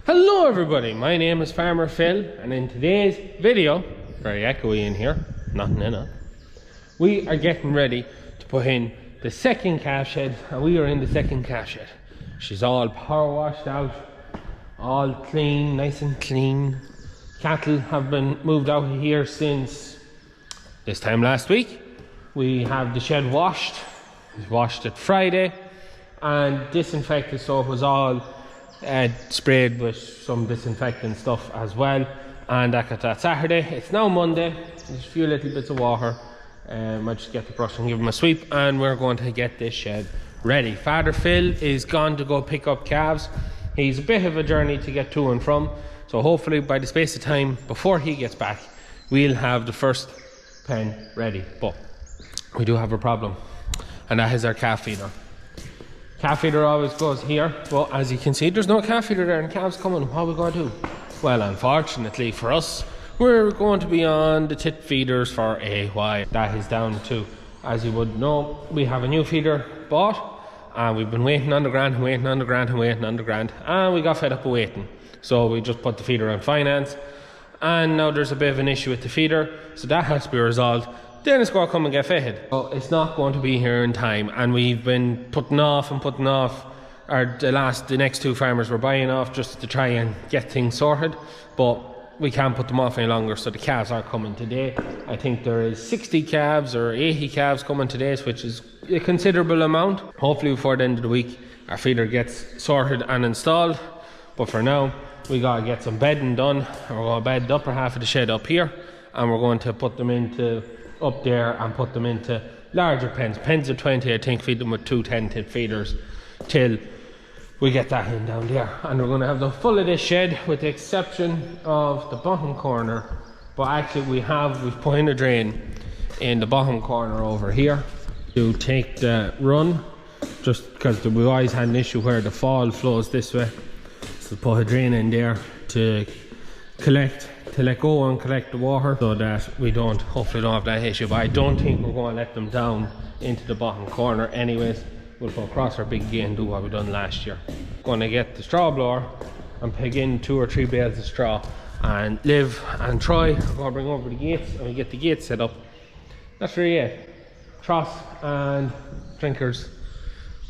Hello everybody, my name is Farmer Phil, and in today's video, very echoey in here, nothing in it, we are getting ready to put in the second calf shed, and we are in the second calf shed. She's all power washed out, all clean, nice and clean. Cattle have been moved out of here since this time last week. We have the shed washed. We washed it Friday and disinfected, so it was all sprayed with some disinfectant stuff as well. And that got that Saturday. It's now Monday. There's a few little bits of water. I just get the brush and give them a sweep, and we're going to get this shed ready. Father Phil is gone to go pick up calves. He's a bit of a journey to get to and from, so hopefully by the space of time before he gets back, we'll have the first pen ready. But we do have a problem, and that is our calf feeder. Calf feeder always goes here, but as you can see, there's no calf feeder there, and calves coming. What are we going to do? Well, unfortunately for us, we're going to be on the tit feeders for a while. That is down to, as you would know, we have a new feeder bought, and we've been waiting on the grant and waiting on the grant and waiting on the grant, and we got fed up of waiting. So we just put the feeder on finance, and now there's a bit of an issue with the feeder, so that has to be resolved. Then it's going to come and get fitted. So it's not going to be here in time, and we've been putting off and putting off. The next two farmers were buying off just to try and get things sorted, but we can't put them off any longer, so the calves are coming today. I think there is 60 calves or 80 calves coming today, which is a considerable amount. Hopefully before the end of the week our feeder gets sorted and installed, but for now we got to get some bedding done. We're going to bed the upper half of the shed up here, and we're going to put them into up there and put them into larger pens of 20. I think feed them with 2 10-tip feeders till we get that in down there, and we're going to have the full of this shed with the exception of the bottom corner. But actually we've put in a drain in the bottom corner over here to take the run, just because we always had an issue where the fall flows this way, so put a drain in there to let go and collect the water, so that we hopefully don't have that issue. But I don't think we're going to let them down into the bottom corner anyways. We'll go across our big gate and do what we done last year. Going to get the straw blower and peg in 2 or 3 bales of straw, and Liv and Troy are going to bring over the gates, and we get the gates set up. That's really it. Tross and drinkers,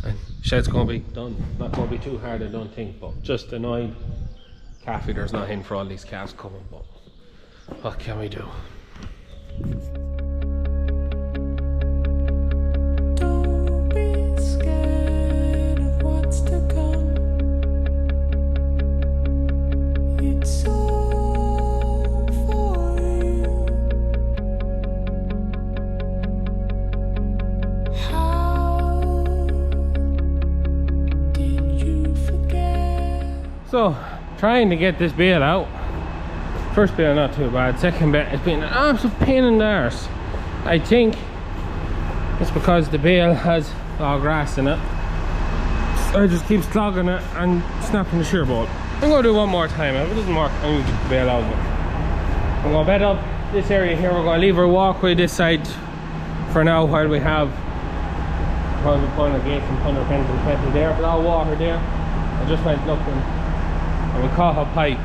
and shed's going to be done. Not going to be too hard, I don't think, but just annoyed calf feeder's not in for all these calves coming. But what can we do? Don't be scared of what's to come. It's all for you. How did you forget? So, trying to get this bale out. First bale not too bad, second bale it's been an absolute pain in the arse. I think it's because the bale has all grass in it, so it just keeps clogging it and snapping the shear bolt. I'm going to do one more time. If it doesn't work, I'm going to get the bale out of it. I'm going to bed up this area here. We're going to leave our walkway this side for now while we have probably putting our gates and putting our pens and pencils there. There's all water there. I just went looking, and we caught a pipe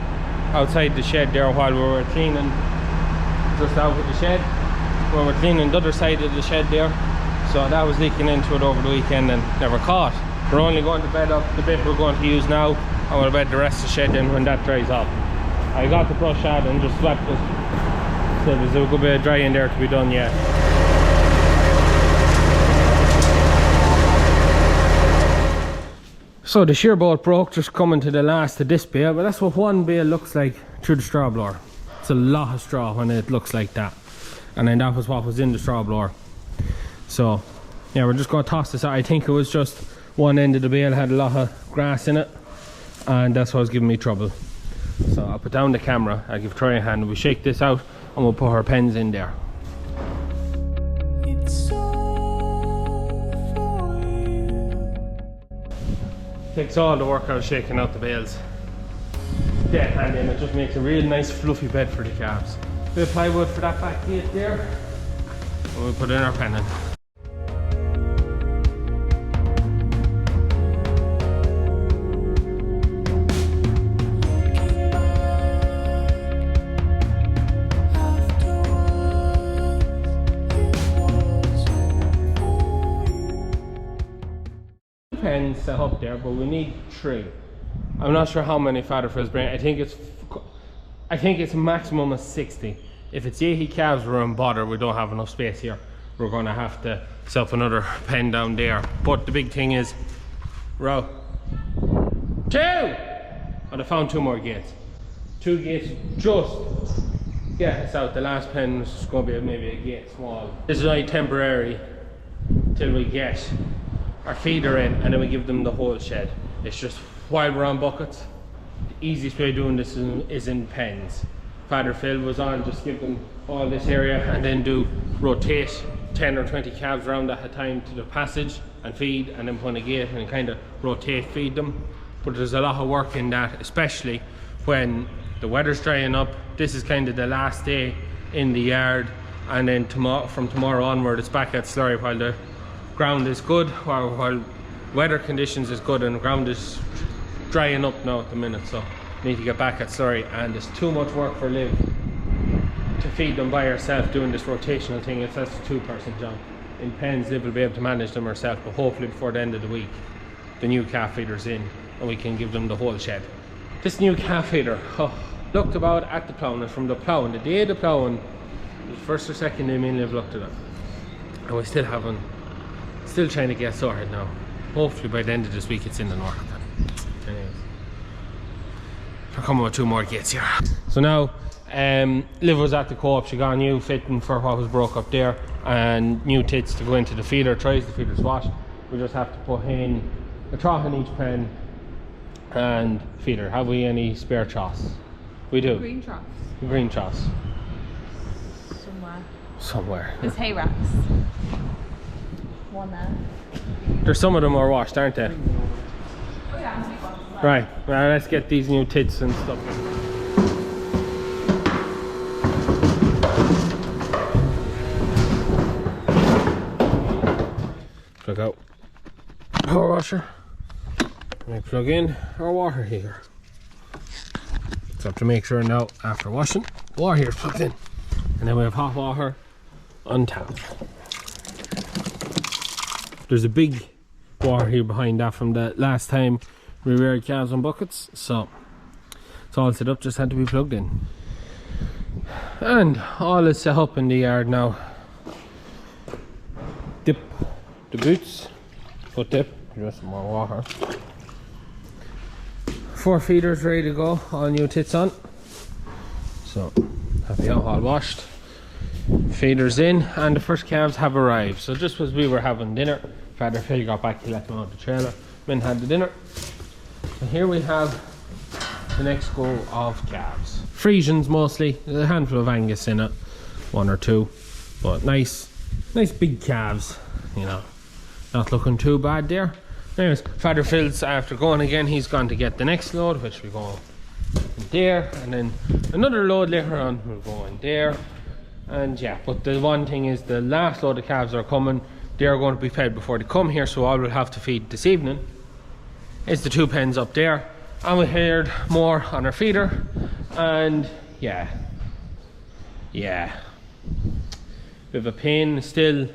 outside the shed there while we were cleaning, just out of the shed. We were cleaning the other side of the shed there, so that was leaking into it over the weekend and never caught. We're only going to bed up the bit we're going to use now. I will bed the rest of the shed in when that dries off. I got the brush out and just swept it, so there's a good bit of drying there to be done yet. So the shear bolt broke just coming to the last of this bale, but that's what one bale looks like through the straw blower. It's a lot of straw when it looks like that, and then that was what was in the straw blower. So yeah, we're just going to toss this out. I think it was just one end of the bale had a lot of grass in it, and that's what was giving me trouble. So I'll put down the camera, I'll give Troy a hand, we shake this out and we'll put our pens in there. It's all for you. Takes all the work out of shaking out the bales. Dead hand in, it just makes a real nice fluffy bed for the calves. Bit of plywood for that back gate there, and we'll put in our pennon. set up there, but we need 3. I'm not sure how many fodder fills bring. I think it's a maximum of 60. If it's 80 calves, we're in bother. We don't have enough space here. We're going to have to set up another pen down there. But the big thing is, row 2. And I found 2 more gates. 2 gates just get us out. The last pen is going to be maybe a gate small. This is only temporary till we get our feeder in, and then we give them the whole shed. It's just while we're on buckets, the easiest way of doing this is in pens. Father Phil was on, just give them all this area and then rotate 10 or 20 calves around at a time to the passage and feed, and then put in a gate and kind of rotate feed them. But there's a lot of work in that, especially when the weather's drying up. This is kind of the last day in the yard, and then from tomorrow onward it's back at slurry while the ground is good, while weather conditions is good, and the ground is drying up now at the minute. So need to get back at slurry, and it's too much work for Liv to feed them by herself doing this rotational thing. If that's a 2-person job. In pens, Liv will be able to manage them herself, but hopefully before the end of the week the new calf feeder's in and we can give them the whole shed. This new calf feeder, looked about at the ploughing, and from the ploughing, the day of the ploughing, the first or second day me and Liv looked at it, and we still trying to get sorted now. Hopefully by the end of this week it's in and working. Anyways, we're coming with 2 more gates here. So now Liv was at the co-op. She got a new fitting for what was broke up there and new tits to go into the feeder. Tries the feeder's washed. We just have to put in a trough in each pen and feeder. Have we any spare troughs? We do. Green troughs. Green troughs. Somewhere. There's hay racks. One there. There's some of them are washed, aren't they? Oh yeah, Right, well, let's get these new tits and stuff. Plug out power washer. We plug in our water heater. So have to make sure now after washing, the water heater is plugged in. And then we have hot water on tap. There's a big water here behind that from the last time we reared calves on buckets, so it's all set up, just had to be plugged in. And all is set up in the yard now. Dip the boots, foot dip, just some more water. 4 feeders ready to go, all new tits on. So happy all washed. Feeders in, and the first calves have arrived. So just as we were having dinner, Father Phil got back, he let them out the trailer, men had the dinner. And here we have the next go of calves. Friesians mostly, there's a handful of Angus in it, 1 or 2, but nice big calves, you know, not looking too bad there. Anyways, Father Phil's after going again, he's gone to get the next load, which will go in there, and then another load later on will go in there. And yeah, but the one thing is the last load of calves are coming. They're going to be fed before they come here, so all we'll have to feed this evening is the 2 pens up there. And we heard more on our feeder, and yeah, we have a pain still.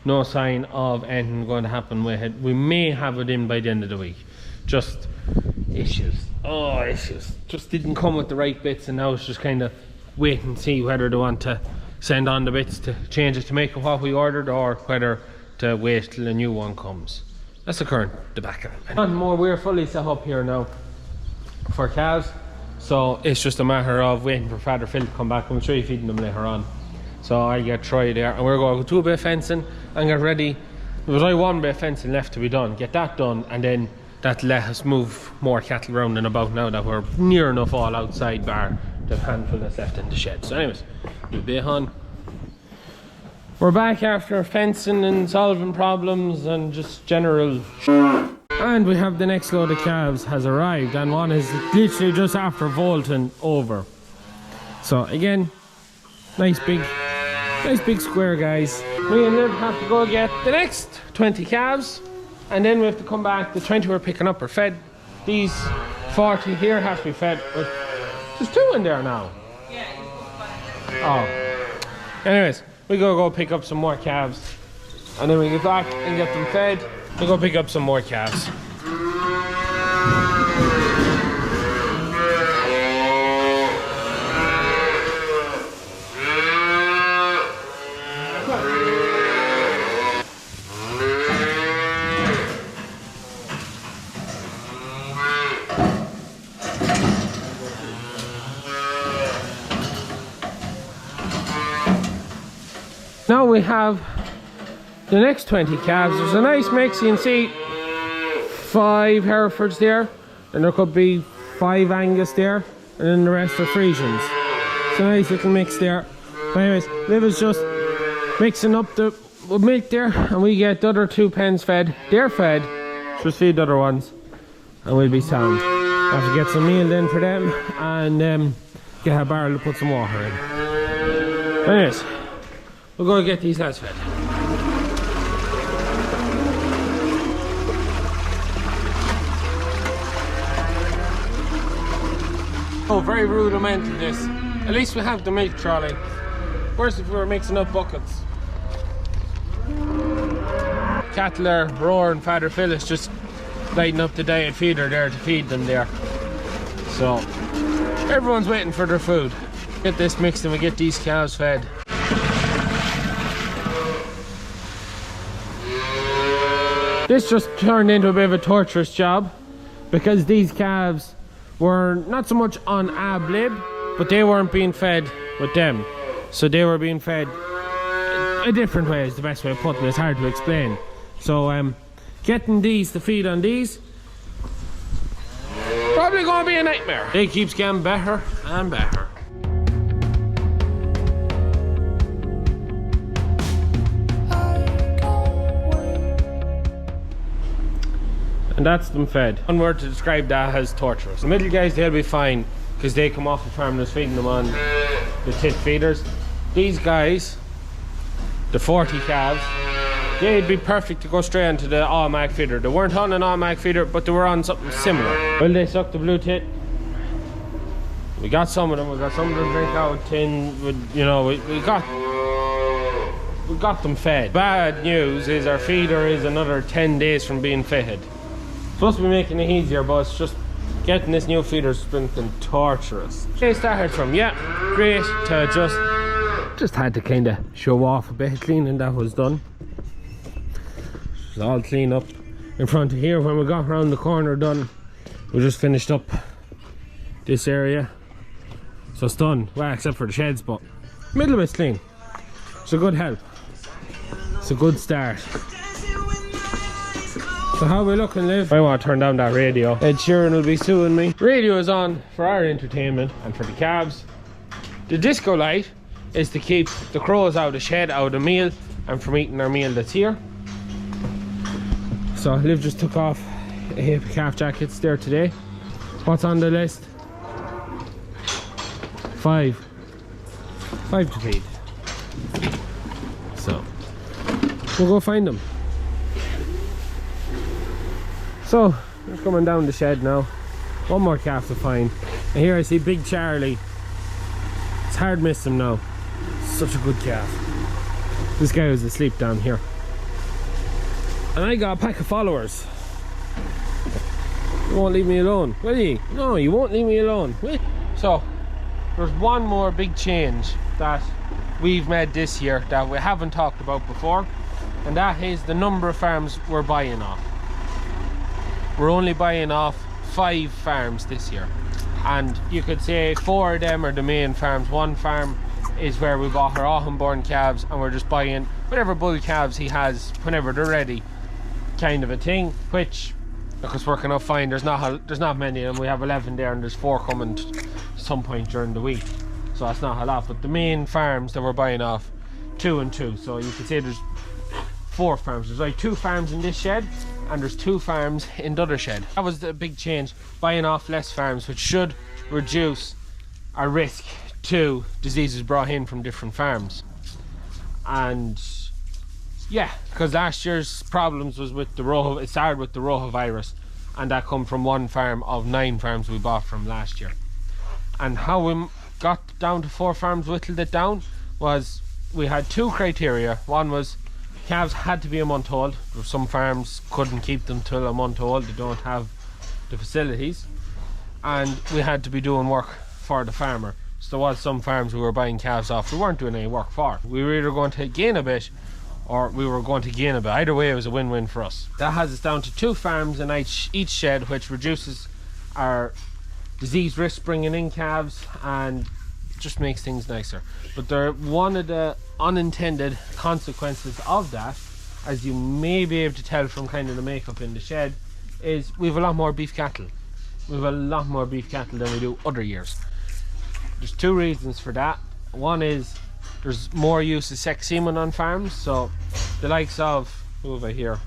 No sign of anything going to happen with it. We may have it in by the end of the week. Just issues. Oh, issues. Just didn't come with the right bits, and now it's just kind of wait and see whether they want to send on the bits to change it to make it what we ordered, or whether to wait till a new one comes. That's the current debacle. And more, we're fully set up here now for calves, so it's just a matter of waiting for Father Phil to come back. I'm sure you're feeding them later on, so I'll get Troy there, and we're going to do a bit of fencing and get ready. There's only 1 bit of fencing left to be done. Get that done, and then that'll let us move more cattle around and about now that we're near enough all outside bar the handful that's left in the shed. So anyways, we'll be on. We're back after fencing and solving problems and just general and we have the next load of calves has arrived, and one is literally just after vaulting over. So again, nice big square, guys. Me and Liv have to go get the next 20 calves, and then we have to come back. The 20 we're picking up are fed. These 40 here have to be fed. But there's 2 in there now. Yeah, oh. Anyways, we go pick up some more calves, and then we get back and get them fed. We'll go pick up some more calves. Now we have the next 20 calves. There's a nice mix. You can see 5 Herefords there, and there could be 5 Angus there, and then the rest are Frisians. It's a nice little mix there. But anyways, Liv is just mixing up the milk there, and we get the other 2 pens fed. They're fed, just feed the other ones, and we'll be sound. Have to get some meal in for them, and get a barrel to put some water in. Anyways, we'll go get these lads fed. Oh, very rudimentary this. At least we have the milk trolley. Worse if we were mixing up buckets. Cattle are roaring, Father Phil is just lighting up the diet feeder there to feed them there. So, everyone's waiting for their food. Get this mixed and we get these cows fed. This just turned into a bit of a torturous job because these calves were not so much on ab lib, but they weren't being fed with them. So they were being fed a different way is the best way of putting it. It's hard to explain. So getting these to feed on these, probably going to be a nightmare. It keeps getting better and better. And that's them fed. One word to describe that as torturous. The middle guys, they'll be fine because they come off the farm that's feeding them on the tit feeders. These guys, the 40 calves, they'd be perfect to go straight into the automatic feeder. They weren't on an automatic feeder, but they were on something similar. Well, they sucked the blue tit. We got some of them. We got some of them drink out tin. You know, we got them fed. Bad news is our feeder is another 10 days from being fitted. Supposed to be making it easier, but it's just getting this new feeder's been torturous. They started from, yeah, great, to just had to kind of show off a bit of cleaning that was done. It's all clean up in front of here. When we got around the corner done, we just finished up this area. So it's done, well, except for the sheds, but middle of it's clean. It's a good help. It's a good start. So how are we looking, Liv? I want to turn down that radio. Ed Sheeran will be suing me. Radio is on for our entertainment and for the calves. The disco light is to keep the crows out of the shed, out of the meal, and from eating our meal that's here. So Liv just took off a heap of calf jackets there today. What's on the list? 5 to feed. So we'll go find them. So we're coming down the shed now. One more calf to find. And here I see Big Charlie. It's hard miss him now. Such a good calf. This guy was asleep down here. And I got a pack of followers. You won't leave me alone, will you? No, you won't leave me alone, will you? So there's one more big change that we've made this year that we haven't talked about before, and that is the number of farms we're buying off. We're only buying off 5 farms this year, and you could say 4 of them are the main farms. One farm is where we bought our autumn-born calves, and we're just buying whatever bull calves he has whenever they're ready, kind of a thing. Which, look, it's working out fine. There's not many of them. We have 11 there, and there's 4 coming some point during the week, so that's not a lot. But the main farms that we're buying off, 2 and 2, so you could say there's 4 farms. There's like 2 farms in this shed, and there's 2 farms in the other shed. That was the big change, buying off less farms, which should reduce our risk to diseases brought in from different farms. And yeah, because last year's problems was with the rojo. It started with the rotavirus, and that come from one farm of 9 farms we bought from last year. And how we got down to 4 farms, whittled it down, was we had 2 criteria. One was calves had to be a month old. Some farms couldn't keep them till a month old. They don't have the facilities, and we had to be doing work for the farmer. So there was some farms we were buying calves off we weren't doing any work for. We were either going to gain a bit or we were going to gain a bit. Either way, it was a win-win for us. That has us down to 2 farms in each shed, which reduces our disease risk bringing in calves and just makes things nicer. But one of the unintended consequences of that, as you may be able to tell from kind of the makeup in the shed, is we have a lot more beef cattle. We have a lot more beef cattle than we do other years. There's 2 reasons for that. One is there's more use of sex semen on farms, so the likes of, who have I here,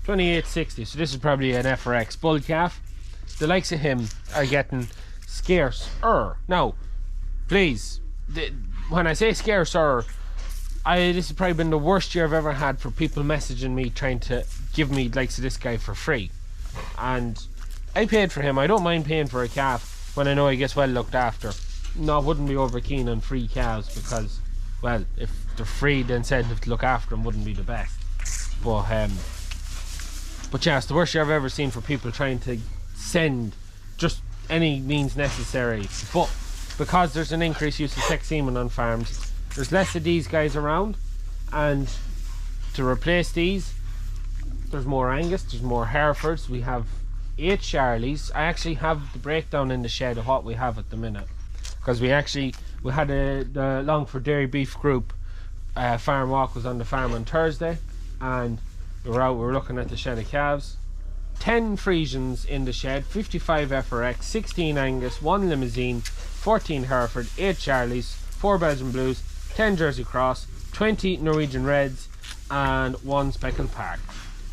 2860, so this is probably an FRX bull calf. The likes of him are getting scarcer. Now, please, when I say scarcer, this has probably been the worst year I've ever had for people messaging me trying to give me likes of this guy for free. And I paid for him. I don't mind paying for a calf when I know he gets well looked after. No, I wouldn't be over keen on free calves because, well, if they're free, the incentive to look after them wouldn't be the best. But yeah, it's the worst year I've ever seen for people trying to send just any means necessary. But because there's an increased use of sex semen on farms, there's less of these guys around, and to replace these, there's more Angus, there's more Herefords. We have 8 Charlies. I actually have the breakdown in the shed of what we have at the minute, because we had the Longford Dairy Beef Group farm walk was on the farm on Thursday, and we were looking at the shed of calves. 10 Friesians in the shed, 55 FRX, 16 Angus, 1 Limousine, 14 Hereford, 8 Charlies, 4 Belgian Blues, 10 Jersey Cross, 20 Norwegian Reds, and 1 Speckled Park.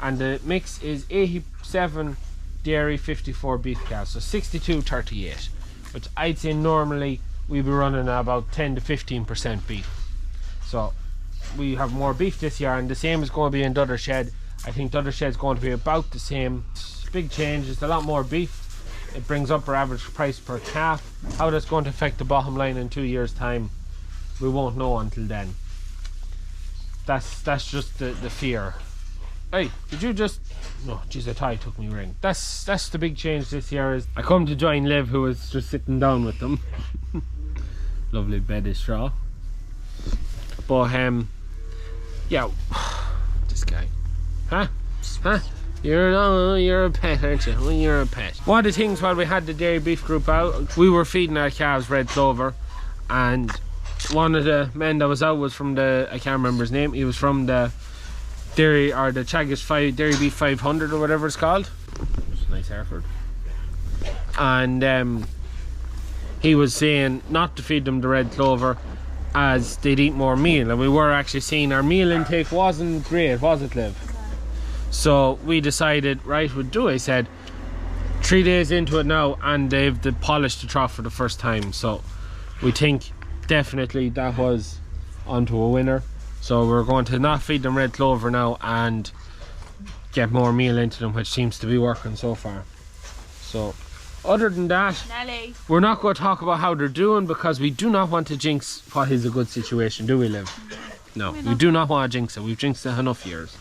And the mix is 87 dairy, 54 beef calves, so 62-38, which I'd say normally we'd be running about 10 to 15% beef. So we have more beef this year, and the same is going to be in the other shed. I think the other shed's going to be about the same. Big change, it's a lot more beef. It brings up our average price per calf. How that's going to affect the bottom line in 2 years' time, we won't know until then. That's just the fear. Hey, did you just... No, jeez, I thought he took me ring. That's the big change this year. Is I come to join Liv, who was just sitting down with them. Lovely bed of straw. But yeah, this guy, huh? You're a pet, aren't you? Well, you're a pet. One of the things while we had the dairy beef group out, we were feeding our calves red clover, and one of the men that was out was from the, I can't remember his name, he was from the dairy, or the Chagas Dairy Beef 500 or whatever it's called. It's a nice Hereford. And he was saying not to feed them the red clover as they'd eat more meal, and we were actually seeing our meal intake wasn't great, was it, Liv? So we decided, right, we'd do. I said 3 days into it now, and they've polished the trough for the first time, so we think definitely that was onto a winner. So we're going to not feed them red clover now and get more meal into them, which seems to be working so far. So other than that, Nelly, we're not going to talk about how they're doing, because we do not want to jinx what is a good situation, do we, Liv? No, we do not want to jinx it. We've jinxed it enough years.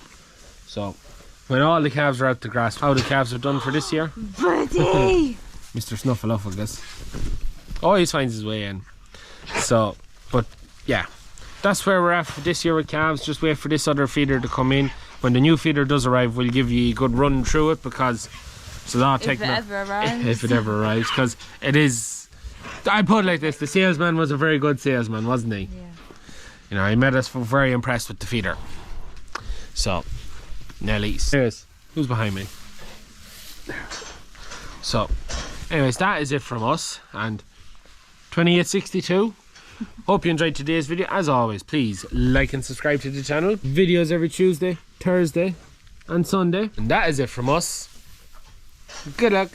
So when all the calves are out the grass, how the calves have done for this year? Buddy! Mr. Snuffleupagus. Always finds his way in. So, but yeah, that's where we're at for this year with calves. Just wait for this other feeder to come in. When the new feeder does arrive, we'll give you a good run through it, because it's a lot of If it ever arrives. If it ever arrives, because it is, I put it like this, the salesman was a very good salesman, wasn't he? Yeah. You know, he made us very impressed with the feeder. So, Nelly's. There's, who's behind me? So, anyways, that is it from us, and 2862. Hope you enjoyed today's video. As always, please like and subscribe to the channel. Videos every Tuesday, Thursday and Sunday. And that is it from us. Good luck.